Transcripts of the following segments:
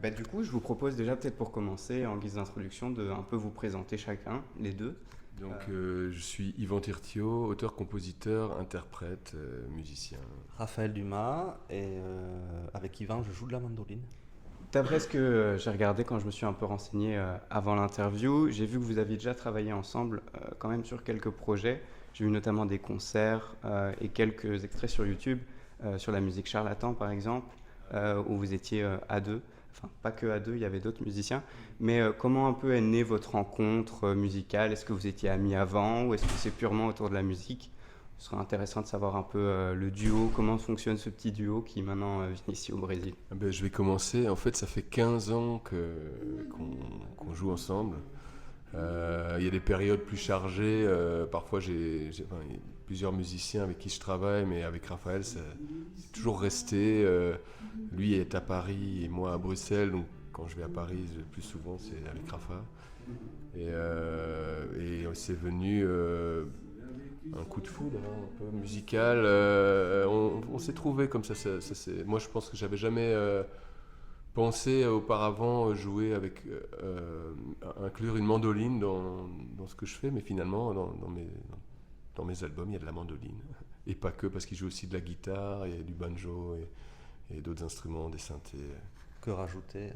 Du coup, je vous propose déjà peut-être pour commencer, en guise d'introduction, de un peu vous présenter chacun, les deux. Je suis Yvan Tirtio, auteur, compositeur, interprète, musicien. Raphaël Dumas et avec Yvan je joue de la mandoline. D'après ce que j'ai regardé quand je me suis un peu renseigné avant l'interview, j'ai vu que vous aviez déjà travaillé ensemble quand même sur quelques projets. J'ai vu notamment des concerts et quelques extraits sur YouTube, sur la musique Charlatan par exemple, où vous étiez à deux. Enfin, pas que à deux, il y avait d'autres musiciens. Mais comment un peu est née votre rencontre musicale? Est-ce que vous étiez amis avant ou est-ce que c'est purement autour de la musique? Ce serait intéressant de savoir un peu le duo, comment fonctionne ce petit duo qui maintenant vient ici au Brésil. Je vais commencer. En fait, ça fait 15 ans qu'on joue ensemble. Il y a des périodes plus chargées. Parfois, il y a plusieurs musiciens avec qui je travaille, mais avec Raphaël, c'est toujours resté. Lui est à Paris et moi à Bruxelles. Donc, quand je vais à Paris, le plus souvent, c'est avec Raphaël. Et c'est venu un coup de foudre, hein, un peu musical. On s'est trouvé comme ça. Moi, je pense que j'avais jamais pensé auparavant jouer inclure une mandoline dans ce que je fais, mais finalement, dans mes albums, il y a de la mandoline. Et pas que, parce qu'il joue aussi de la guitare, il y a du banjo et d'autres instruments, des synthés. Que rajouter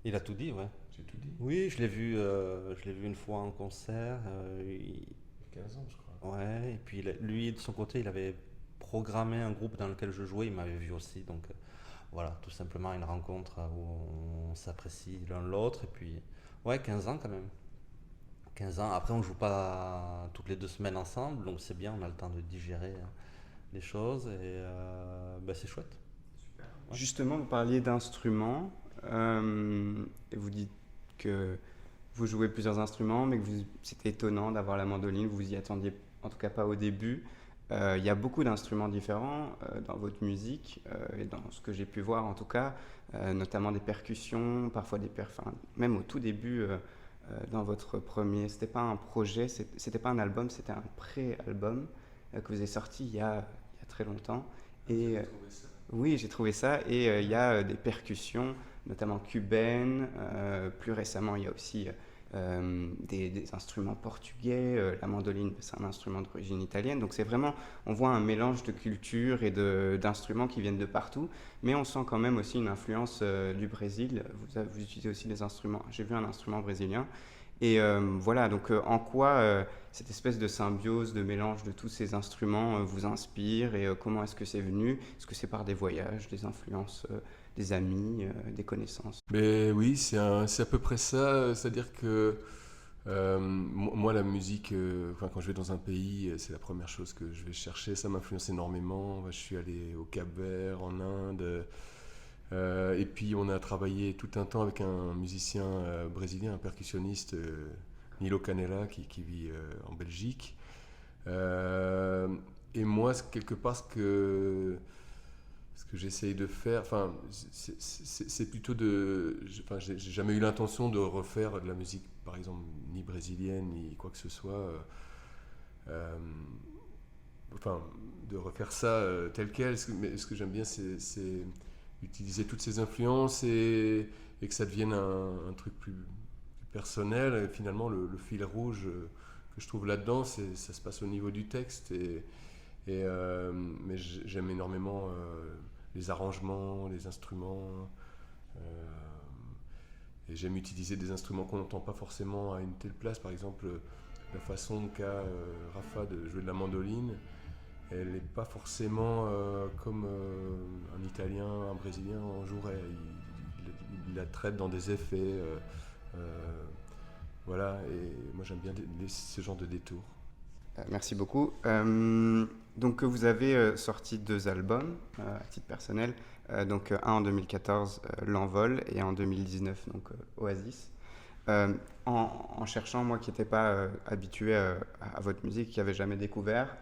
Il a tout dit, ouais. J'ai tout dit. Oui, je l'ai vu une fois en concert. 15 ans, je crois. Ouais, et puis lui, de son côté, il avait programmé un groupe dans lequel je jouais, il m'avait vu aussi. Donc voilà, tout simplement une rencontre où on s'apprécie l'un l'autre. Et puis, ouais, 15 ans quand même. 15 ans. Après, on joue pas toutes les 2 semaines ensemble, donc c'est bien, on a le temps de digérer les choses et c'est chouette. Ouais. Justement, vous parliez d'instruments et vous dites que vous jouez plusieurs instruments, mais que c'était étonnant d'avoir la mandoline, vous vous y attendiez en tout cas pas au début. Il y a beaucoup d'instruments différents dans votre musique et dans ce que j'ai pu voir en tout cas, notamment des percussions, parfois enfin, même au tout début dans votre premier, c'était pas un projet, c'était pas un album, c'était un pré-album que vous avez sorti il y a très longtemps. Et oui, j'ai trouvé ça. Et il y a des percussions, notamment cubaines. Plus récemment, il y a aussi des instruments portugais. La mandoline, c'est un instrument d'origine italienne. Donc c'est vraiment, on voit un mélange de cultures et d'instruments qui viennent de partout. Mais on sent quand même aussi une influence du Brésil. Vous utilisez aussi des instruments. J'ai vu un instrument brésilien. Et voilà, donc en quoi cette espèce de symbiose, de mélange de tous ces instruments vous inspire et comment est-ce que c'est venu? Est-ce que c'est par des voyages, des influences, des amis, des connaissances? Mais oui, c'est à peu près ça. C'est-à-dire que moi, la musique, enfin, quand je vais dans un pays, c'est la première chose que je vais chercher. Ça m'influence énormément. Je suis allé au Cap-Vert, en Inde. Et puis, on a travaillé tout un temps avec un musicien brésilien, un percussionniste, Nilo Canella, qui vit en Belgique. Euh, et moi, quelque part, ce que j'essaye de faire, enfin, c'est plutôt enfin, j'ai jamais eu l'intention de refaire de la musique, par exemple, ni brésilienne, ni quoi que ce soit. Euh, enfin, de refaire ça tel quel. Mais ce que j'aime bien, c'est utiliser toutes ces influences et que ça devienne un truc plus personnel. Et finalement, le fil rouge que je trouve là-dedans, ça se passe au niveau du texte. Mais j'aime énormément les arrangements, les instruments. euh, et j'aime utiliser des instruments qu'on n'entend pas forcément à une telle place. Par exemple, la façon qu'a Rafa de jouer de la mandoline, elle n'est pas forcément comme un Italien, un Brésilien en jouerait. Il la traite dans des effets. Euh, voilà, et moi j'aime bien ce genre de détours. Merci beaucoup. Donc vous avez sorti deux albums à titre personnel, donc un en 2014, L'Envol, et un en 2019, donc Oasis. En cherchant, moi qui n'étais pas habitué à votre musique, qui n'avais jamais découvert,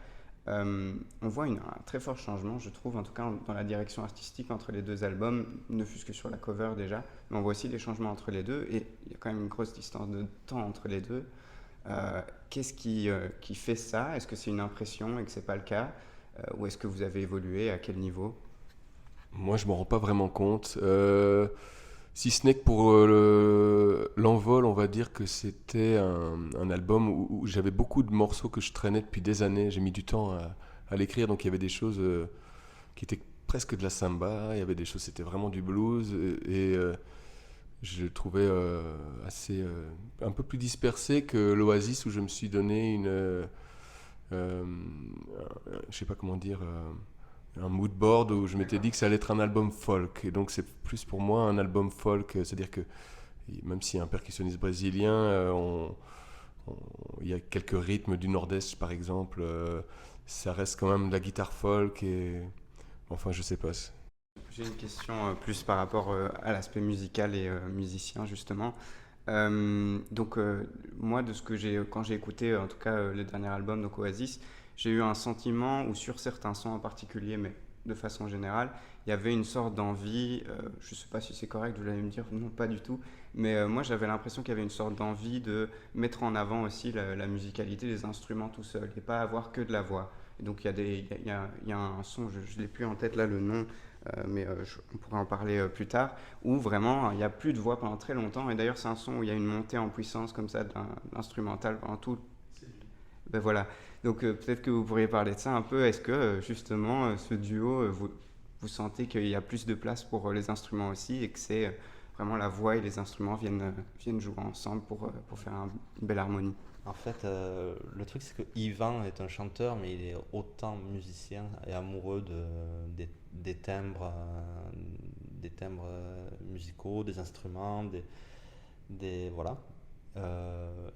on voit un très fort changement, je trouve, en tout cas dans la direction artistique entre les deux albums, ne fût-ce que sur la cover déjà, mais on voit aussi des changements entre les deux, et il y a quand même une grosse distance de temps entre les deux. Qu'est-ce qui fait ça? Est-ce que c'est une impression et que c'est pas le cas? Ou est-ce que vous avez évolué? À quel niveau? Moi, je m'en rends pas vraiment compte. Si ce n'est que pour l'envol, on va dire que c'était un album où j'avais beaucoup de morceaux que je traînais depuis des années. J'ai mis du temps à l'écrire, donc il y avait des choses qui étaient presque de la samba, il y avait des choses, c'était vraiment du blues, et je le trouvais assez un peu plus dispersé que l'Oasis où je me suis donné je sais pas comment dire, un mood board où je m'étais dit que ça allait être un album folk, et donc c'est plus pour moi un album folk, c'est-à-dire que même s'il y a un percussionniste brésilien, il y a quelques rythmes du nord-est par exemple, ça reste quand même de la guitare folk, et enfin je sais pas. J'ai une question plus par rapport à l'aspect musical et musicien justement. Donc moi de ce que j'ai quand j'ai écouté en tout cas le dernier album donc Oasis, j'ai eu un sentiment où sur certains sons en particulier, mais de façon générale, il y avait une sorte d'envie. Je sais pas si c'est correct, vous allez me dire non pas du tout, mais moi j'avais l'impression qu'il y avait une sorte d'envie de mettre en avant aussi la musicalité des instruments tout seul et pas avoir que de la voix. Et donc il y a il y a un son, je l'ai plus en tête là le nom, mais on pourra en parler plus tard, où vraiment il n'y a plus de voix pendant très longtemps. Et d'ailleurs, c'est un son où il y a une montée en puissance comme ça d'un instrumental pendant tout. Ben voilà. Donc peut-être que vous pourriez parler de ça un peu. Est-ce que justement ce duo, vous sentez qu'il y a plus de place pour les instruments aussi et que c'est vraiment la voix et les instruments viennent jouer ensemble pour faire une belle harmonie? En fait, le truc, c'est que Yvan est un chanteur, mais il est autant musicien et amoureux des timbres musicaux, des instruments, voilà.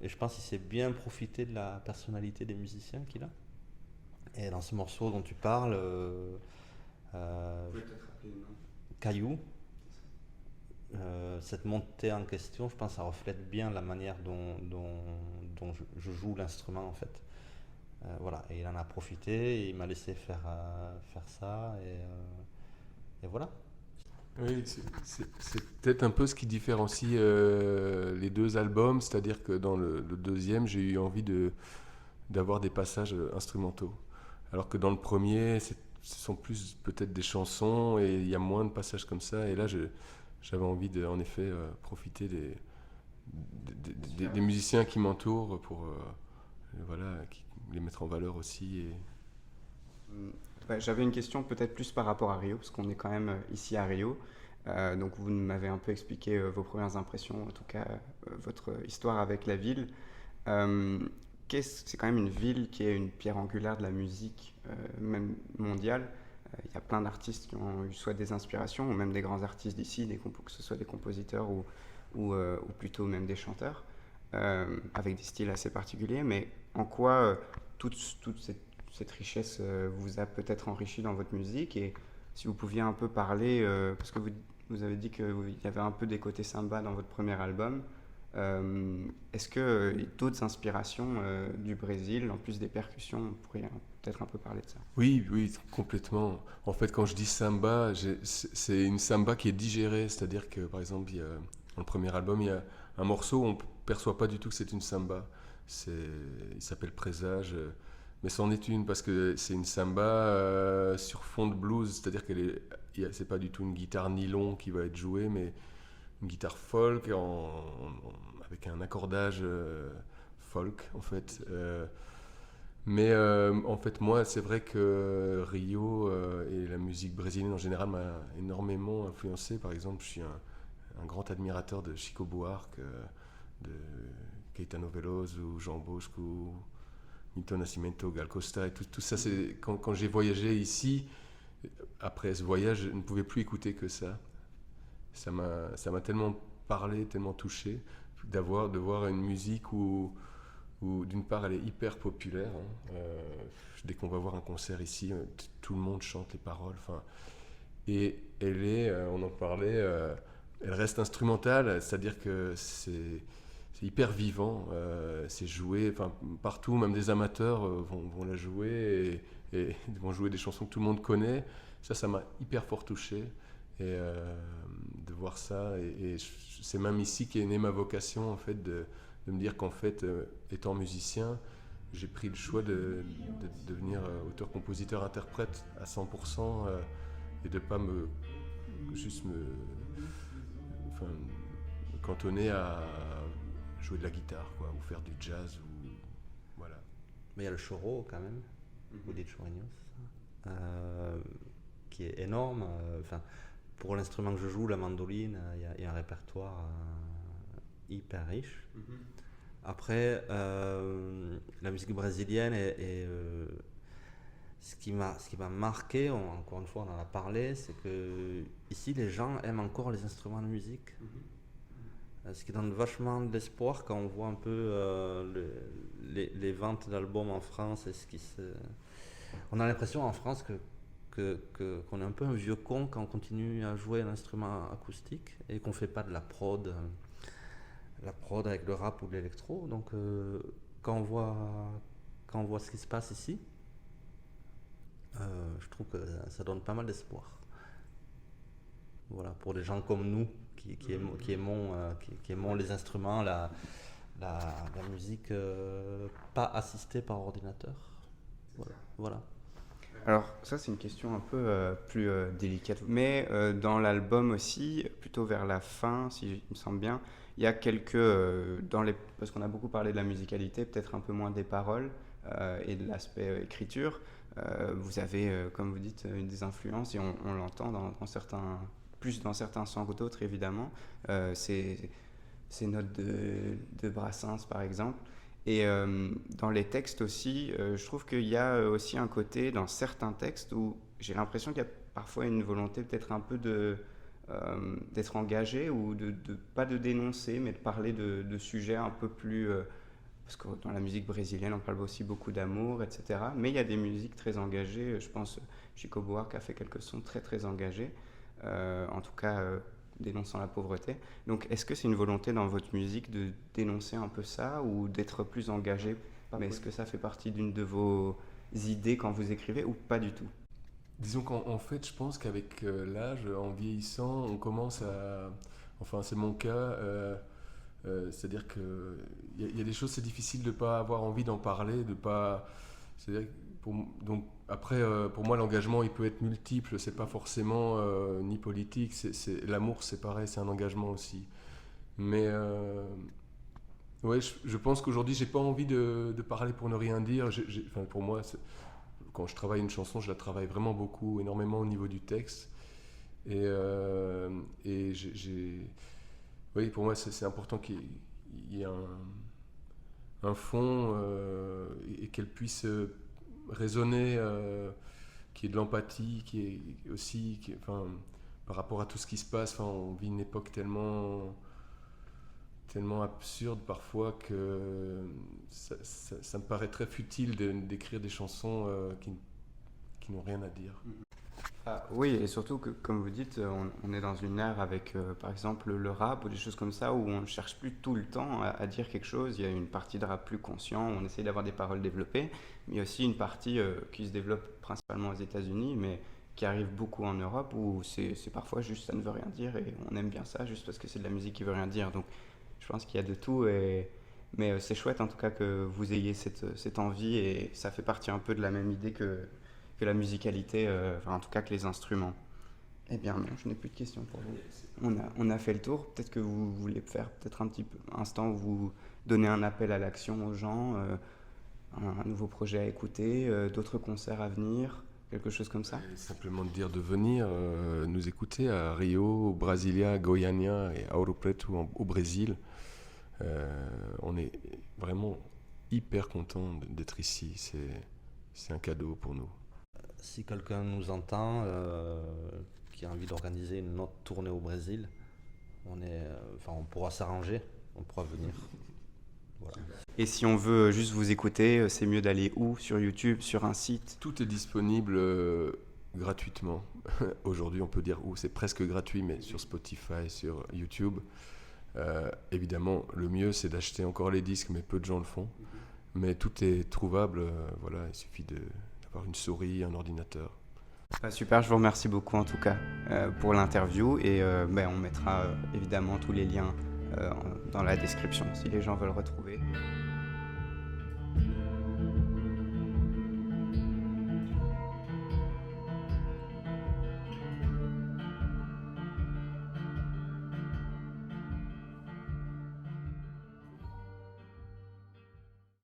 Et je pense qu'il s'est bien profité de la personnalité des musiciens qu'il a. Et dans ce morceau dont tu parles, Vous pouvez peut-être rappeler le nom. Caillou, cette montée en question, je pense, ça reflète bien la manière dont je joue l'instrument en fait. Voilà, et il en a profité, et il m'a laissé faire ça, et voilà. Oui, c'est peut-être un peu ce qui différencie les deux albums, c'est-à-dire que dans le deuxième, j'ai eu envie d'avoir des passages instrumentaux, alors que dans le premier, ce sont plus peut-être des chansons et il y a moins de passages comme ça. Et là, j'avais envie de, en effet, profiter des musiciens qui m'entourent pour voilà, les mettre en valeur aussi. Ouais, j'avais une question peut-être plus par rapport à Rio, parce qu'on est quand même ici à Rio. Donc vous m'avez un peu expliqué vos premières impressions, en tout cas votre histoire avec la ville. Euh, c'est quand même une ville qui est une pierre angulaire de la musique, même mondiale. Il y a plein d'artistes qui ont eu soit des inspirations, ou même des grands artistes d'ici, que ce soit des compositeurs ou plutôt même des chanteurs, avec des styles assez particuliers. Mais en quoi toute cette richesse vous a peut-être enrichi dans votre musique, et si vous pouviez un peu parler, parce que vous avez dit qu'il y avait un peu des côtés samba dans votre premier album, est-ce que d'autres inspirations du Brésil, en plus des percussions, vous pourriez peut-être un peu parler de ça? Oui, oui, complètement. En fait, quand je dis samba, c'est une samba qui est digérée, c'est-à-dire que par exemple, dans le premier album, il y a un morceau où on ne perçoit pas du tout que c'est une samba. Il s'appelle Présage. Mais c'en est une parce que c'est une samba sur fond de blues, c'est-à-dire c'est pas du tout une guitare nylon qui va être jouée, mais une guitare folk avec un accordage folk en fait. Mais en fait moi c'est vrai que Rio et la musique brésilienne en général m'a énormément influencé. Par exemple je suis un grand admirateur de Chico Buarque, de Caetano Veloso, Jean Bosco, Milton Nascimento, Gal Costa, et tout ça, c'est quand j'ai voyagé ici, après ce voyage, je ne pouvais plus écouter que ça. Ça m'a tellement parlé, tellement touché, de voir une musique où d'une part, elle est hyper populaire. Hein. Dès qu'on va voir un concert ici, tout le monde chante les paroles. Enfin, et elle est, on en parlait, elle reste instrumentale, c'est-à-dire que c'est hyper vivant, c'est joué, enfin partout, même des amateurs vont la jouer, et vont jouer des chansons que tout le monde connaît. Ça m'a hyper fort touché, et de voir ça, et c'est même ici qu'est née ma vocation en fait, de me dire qu'en fait, étant musicien, j'ai pris le choix de devenir auteur, compositeur, interprète à 100%, et de ne pas me juste enfin, me cantonner à jouer de la guitare, quoi, ou faire du jazz, ou voilà. Mais il y a le choro quand même, vous dites chorigno, c'est ça, qui est énorme. Enfin, pour l'instrument que je joue, la mandoline, il y a un répertoire hyper riche. Après, la musique brésilienne ce qui m'a marqué, encore une fois on en a parlé, c'est que ici les gens aiment encore les instruments de musique. Ce qui donne vachement d'espoir quand on voit un peu les ventes d'albums en France et on a l'impression en France qu'on est un peu un vieux con quand on continue à jouer un instrument acoustique et qu'on fait pas de la prod avec le rap ou de l'électro. Donc quand on voit ce qui se passe ici, je trouve que ça donne pas mal d'espoir. Voilà, pour des gens comme nous qui aimons les instruments, la musique pas assistée par ordinateur. Voilà. Alors ça c'est une question un peu plus délicate, mais dans l'album aussi, plutôt vers la fin, si il me semble bien, il y a quelques, parce qu'on a beaucoup parlé de la musicalité, peut-être un peu moins des paroles et de l'aspect écriture, vous avez, comme vous dites, des influences et on l'entend dans certains, plus dans certains sons que d'autres évidemment, ces notes de Brassens par exemple. Et dans les textes aussi, je trouve qu'il y a aussi un côté dans certains textes où j'ai l'impression qu'il y a parfois une volonté peut-être un peu d'être engagé ou pas de dénoncer, mais de parler de sujets un peu plus... parce que dans la musique brésilienne, on parle aussi beaucoup d'amour, etc. Mais il y a des musiques très engagées. Je pense Chico Buarque a fait quelques sons très très engagés, en tout cas dénonçant la pauvreté. Donc est-ce que c'est une volonté dans votre musique de dénoncer un peu ça ou d'être plus engagé? Mais est-ce que ça fait partie d'une de vos idées quand vous écrivez ou pas du tout? Disons qu'en fait, je pense qu'avec l'âge, en vieillissant, on commence à... Enfin, c'est mon cas. C'est-à-dire qu'il y a des choses, c'est difficile de ne pas avoir envie d'en parler, de pas... C'est-à-dire donc après, pour moi, l'engagement, il peut être multiple. C'est pas forcément ni politique. L'amour, c'est pareil, c'est un engagement aussi. Mais ouais, je pense qu'aujourd'hui, j'ai pas envie de parler pour ne rien dire. Enfin, pour moi, quand je travaille une chanson, je la travaille vraiment beaucoup, énormément au niveau du texte. Et oui, pour moi, c'est important qu'il y ait un fond et qu'elle puisse résonner, qu'il y ait de l'empathie, qui est aussi, enfin, par rapport à tout ce qui se passe. Enfin, on vit une époque tellement absurde parfois que ça me paraît très futile d'écrire des chansons qui n'ont rien à dire. Ah, oui, et surtout que, comme vous dites, on est dans une ère avec, par exemple, le rap ou des choses comme ça où on ne cherche plus tout le temps à dire quelque chose. Il y a une partie de rap plus conscient, où on essaie d'avoir des paroles développées, mais il y a aussi une partie qui se développe principalement aux États-Unis, mais qui arrive beaucoup en Europe où c'est parfois juste ça ne veut rien dire et on aime bien ça juste parce que c'est de la musique qui veut rien dire. Donc je pense qu'il y a de tout, mais c'est chouette en tout cas que vous ayez cette envie et ça fait partie un peu de la même idée que la musicalité, enfin en tout cas que les instruments. Eh bien non, je n'ai plus de questions pour vous. On a fait le tour. Peut-être que vous voulez faire peut-être un petit peu instant où vous donnez un appel à l'action aux gens, un nouveau projet à écouter, d'autres concerts à venir, quelque chose comme ça. Et simplement de dire de venir nous écouter à Rio, Brasilia, Goiânia et Ouro Preto au Brésil. On est vraiment hyper content d'être ici. C'est un cadeau pour nous. Si quelqu'un nous entend, qui a envie d'organiser une autre tournée au Brésil, on pourra s'arranger, on pourra venir. Voilà. Et si on veut juste vous écouter, c'est mieux d'aller où? Sur YouTube, sur un site? Tout est disponible gratuitement. Aujourd'hui, on peut dire où, c'est presque gratuit, mais sur Spotify, sur YouTube. Évidemment, le mieux, c'est d'acheter encore les disques, mais peu de gens le font. Mais tout est trouvable, voilà, il suffit d'avoir une souris, un ordinateur. Super, je vous remercie beaucoup en tout cas pour l'interview et on mettra évidemment tous les liens dans la description si les gens veulent retrouver.